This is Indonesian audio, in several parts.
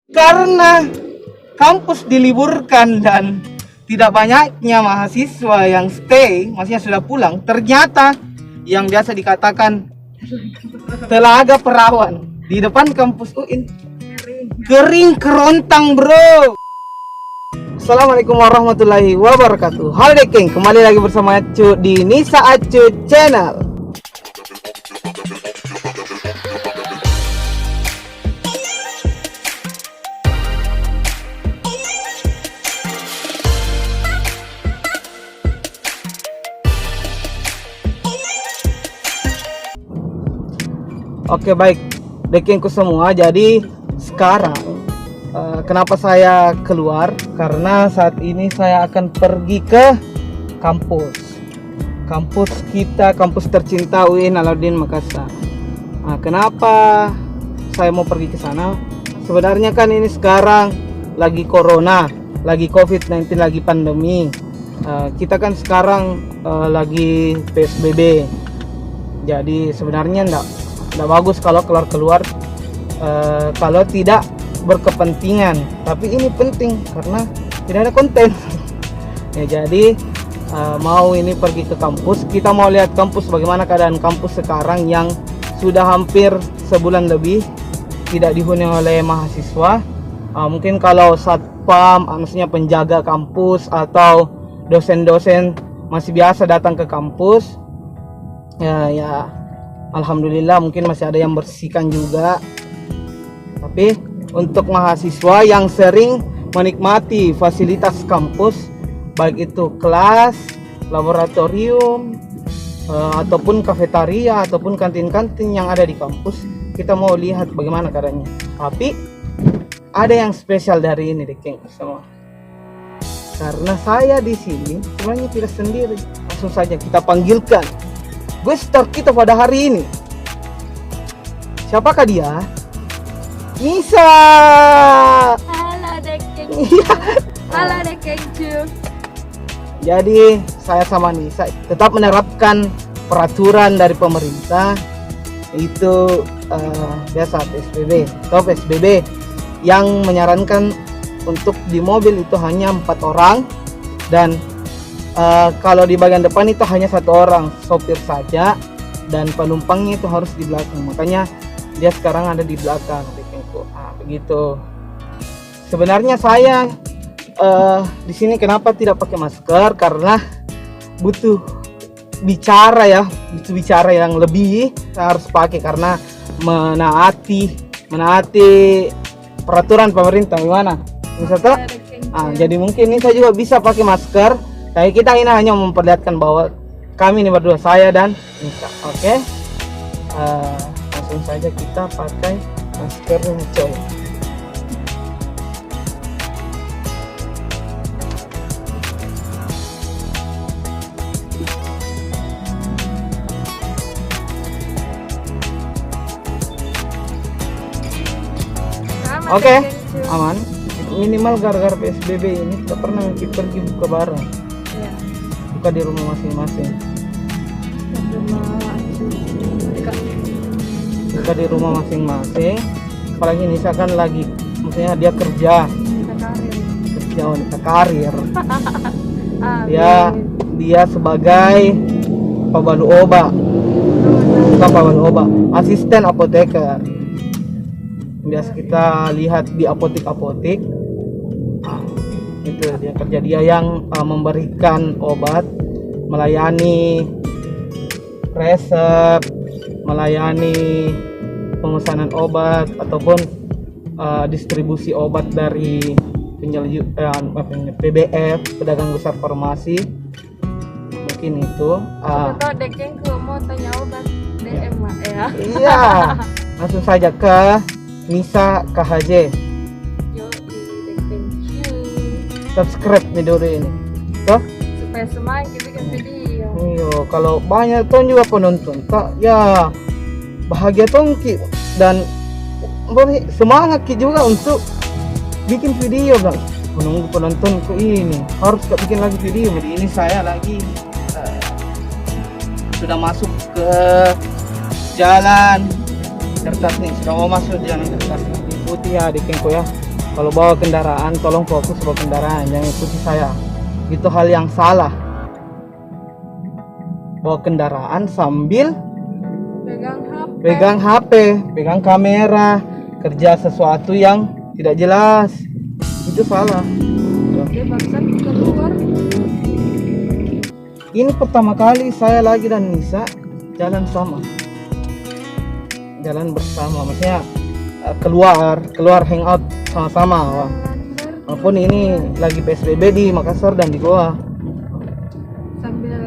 Karena kampus diliburkan dan tidak banyaknya mahasiswa yang stay, maksudnya sudah pulang, ternyata yang biasa dikatakan telaga perawan di depan kampus UIN kering kerontang, bro. Assalamualaikum warahmatullahi wabarakatuh. Halo Dekeng, kembali lagi bersama Acu di Nisa Acu Channel. Oke, baik Dekengku semua. Jadi sekarang kenapa saya keluar? Karena saat ini saya akan pergi ke kampus kita, kampus tercinta UIN Alauddin Makassar. Nah, kenapa saya mau pergi ke sana? Sebenarnya kan ini sekarang lagi corona, lagi COVID-19, lagi pandemi. Kita kan sekarang lagi PSBB. Jadi sebenarnya enggak bagus kalau keluar kalau tidak berkepentingan, tapi ini penting karena tidak ada konten. Ya, jadi mau ini pergi ke kampus, kita mau lihat kampus, bagaimana keadaan kampus sekarang yang sudah hampir sebulan lebih tidak dihuni oleh mahasiswa. Mungkin kalau satpam, maksudnya penjaga kampus atau dosen-dosen masih biasa datang ke kampus, ya alhamdulillah mungkin masih ada yang bersihkan juga. Tapi untuk mahasiswa yang sering menikmati fasilitas kampus, baik itu kelas, laboratorium, ataupun kafetaria, ataupun kantin-kantin yang ada di kampus, kita mau lihat bagaimana keadaannya. Tapi ada yang spesial dari ini, Dekeng semua. Karena saya di sini sebenarnya tidak sendiri. Langsung saja kita panggilkan guest star kita pada hari ini. Siapakah dia? Nisa. Halo Dekeng. Halo Dekeng. Jadi saya sama Nisa tetap menerapkan peraturan dari pemerintah, itu biasa PSBB atau PSBB yang menyarankan untuk di mobil itu hanya 4 orang, dan kalau di bagian depan itu hanya 1 orang, sopir saja, dan penumpangnya itu harus di belakang. Makanya dia sekarang ada di belakang, begitu. Sebenarnya saya di sini kenapa tidak pakai masker? Karena butuh bicara yang lebih. Saya harus pakai karena menaati peraturan pemerintah. Gimana? Misalnya, jadi mungkin ini saya juga bisa pakai masker. Tapi kita ini hanya memperlihatkan bahwa kami ini berdua, saya dan Nisa. Oke? Langsung saja kita pakai maskernya, coy. Oke, aman. Minimal gara-gara PSBB ini kita pernah pergi buka bareng. Ya. Buka di rumah masing-masing. Buka di rumah masing-masing. Apalagi Nisa kan lagi, maksudnya dia kerja wanita karir. Dia sebagai pabalu obat, bukan pabalu obat, asisten apoteker. Biasa kita lihat di apotek. Itu dia kerja, dia yang memberikan obat, melayani resep, melayani pemesanan obat ataupun distribusi obat dari PBF, pedagang besar farmasi. Mungkin itu. Kalau Dekeng mau tanya obat DM ya. Iya, langsung saja ke Nisa KHJ. Subscribe video ini toh Supaya semangat bikin video. Iya, kalau banyak ton juga penonton tak ya bahagia tongki dan semangat juga untuk bikin video, bang. Menunggu penontonku ini harus bikin lagi video. Jadi ini saya lagi sudah masuk ke jalan Kertas nih, sudah mau masuk jalan Kertas. Ikuti ya Dekengku ya. Kalau bawa kendaraan, tolong fokus bawa kendaraan, jangan ikuti saya. Itu hal yang salah. Bawa kendaraan sambil pegang HP. pegang HP, pegang kamera, kerja sesuatu yang tidak jelas. Itu salah. Dia barusan keluar. Ini pertama kali saya lagi dan Nisa jalan bersama, maksudnya keluar hangout sama-sama. Walaupun ini lagi PSBB di Makassar dan di Goa, sambil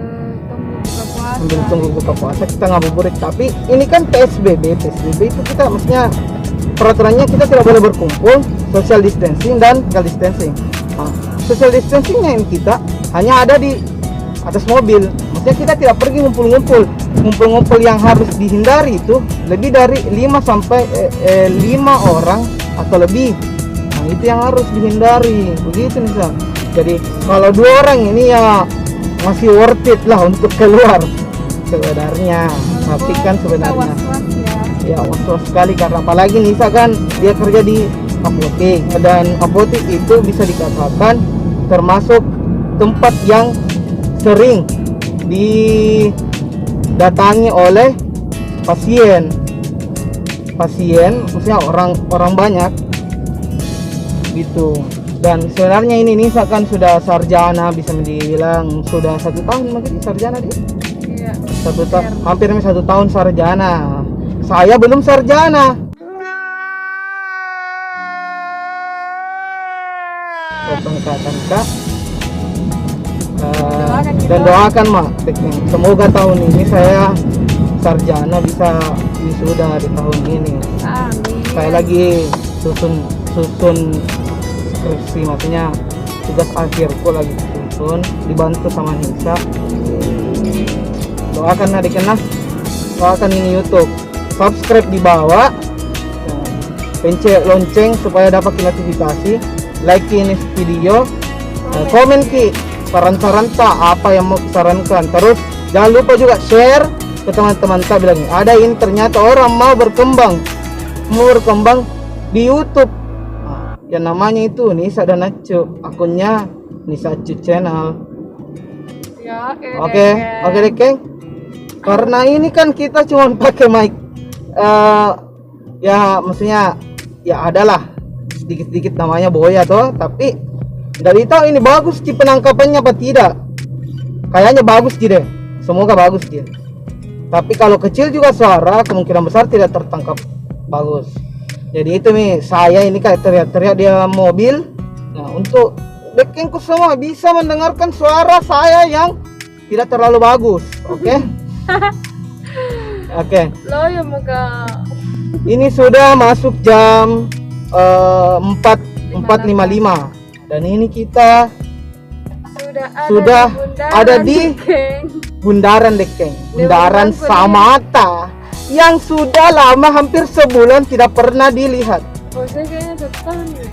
tunggu buka puasa. sambil tunggu buka puasa kita ngabuburit. Tapi ini kan PSBB itu kita maksudnya peraturannya kita tidak boleh berkumpul, social distancing dan physical distancing. Social distancingnya ini kita hanya ada di atas mobil, maksudnya kita tidak pergi ngumpul yang harus dihindari itu lebih dari 5 orang atau lebih. Nah, itu yang harus dihindari begitu nih Sa. Jadi kalau 2 orang ini ya masih worth it lah untuk keluar sebenarnya. Tapi kan sebenarnya ya was-was sekali, karena apalagi Nisa kan dia kerja di apotek, dan apotek itu bisa dikatakan termasuk tempat yang sering didatangi oleh pasien, maksudnya orang banyak gitu. Dan sebenarnya ini Nisa kan sudah sarjana, bisa dibilang sudah 1 tahun mungkin sarjana dia. Iya. Hampir 1 tahun sarjana. Saya belum sarjana. Pengkatan Kak. Dan doakan Mak, semoga tahun ini saya sarjana bisa wisuda di tahun ini. Amin. Saya lagi susun skripsi, maksudnya tugas akhirku lagi susun, dibantu sama Nisa. Doakan adiknya, doakan ini YouTube, subscribe di bawah, pencet lonceng supaya dapat notifikasi, like ini video, komen ki saran-saran tak apa yang mau disarankan. Terus jangan lupa juga share ke teman-teman tak, bilang ada ini ternyata orang mau berkembang di YouTube. Yang namanya itu Nisa dan Acu, akunnya Nisa Acu Channel. Ya, Oke deh Keng. Karena ini kan kita cuma pakai mic, ya maksudnya ya adalah sedikit-sedikit namanya boya toh, tapi dari tahu ini bagus di penangkapannya apa tidak. Kayaknya bagus deh, semoga bagus dia. Tapi kalau kecil juga suara kemungkinan besar tidak tertangkap bagus. Jadi itu nih, saya ini kayak teriak-teriak dia mobil. Nah, untuk dekengku semua bisa mendengarkan suara saya yang tidak terlalu bagus. Oke? Oke. Lo yang muka Ini sudah masuk jam 4.55 dan ini kita sudah ada di Bundaran Dekeng, Bundaran Samata yang sudah lama hampir sebulan tidak pernah dilihat. Oh, saya kayaknya 1 tahun nih.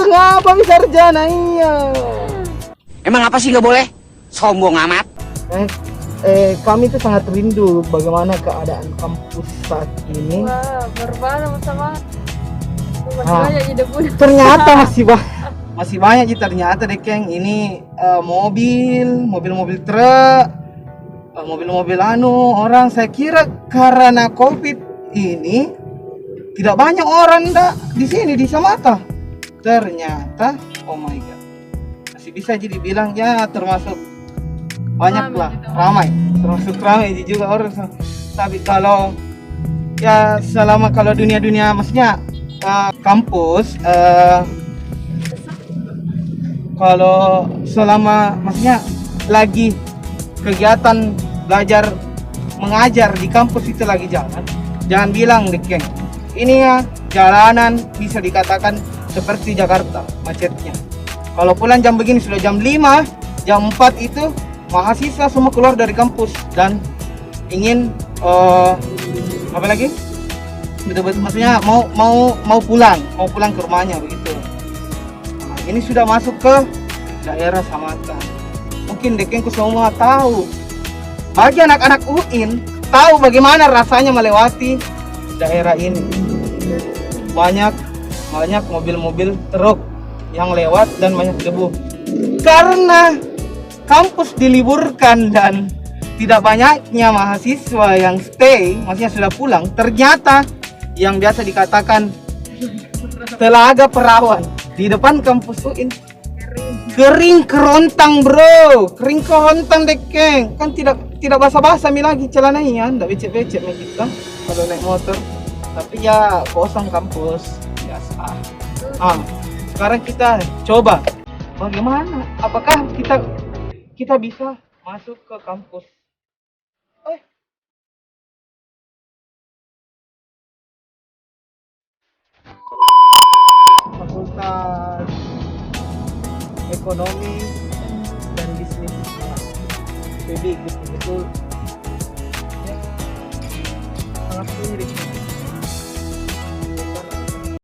Ngapa bisa sarjana iya? Emang apa sih nggak boleh? Sombong amat. Kami tuh sangat rindu bagaimana keadaan kampus saat ini. Wah, berbeda sama masih banyak ide pun. Ternyata masih banyak sih ternyata Dekeng. Ini mobil truk, mobil orang. Saya kira karena COVID ini tidak banyak orang di sini di Samata. Ternyata oh my god, masih bisa jadi bilang ya termasuk banyak lah, termasuk ramai juga orang. Tapi kalau ya selama kalau dunia maksudnya kampus, kalau selama maksudnya lagi kegiatan belajar mengajar di kampus itu lagi jalan, jangan bilang Dekeng ini ya jalanan bisa dikatakan seperti Jakarta macetnya. Kalau pulang jam begini sudah jam 5, jam 4 itu mahasiswa semua keluar dari kampus dan ingin apa lagi? Betul-betul maksudnya mau pulang ke rumahnya begitu. Nah, ini sudah masuk ke daerah Samata. Mungkin Dekengku semua tahu. Bagi anak-anak UIN tahu bagaimana rasanya melewati daerah ini. Banyak banyak mobil-mobil truk yang lewat dan banyak debu. Karena kampus diliburkan dan tidak banyaknya mahasiswa yang stay, maksudnya sudah pulang, ternyata yang biasa dikatakan telaga perawan di depan kampus UIN kering kerontang bro, kering kerontang dekeng, kan tidak basah-basah mi lagi celananya, ndak becek-becek mi kita kalau naik motor, tapi ya kosong kampus biasa. Sekarang kita coba bagaimana, apakah kita bisa masuk ke kampus. Fakultas Ekonomi dan Bisnis PB betul-betul ya, sangat mirip.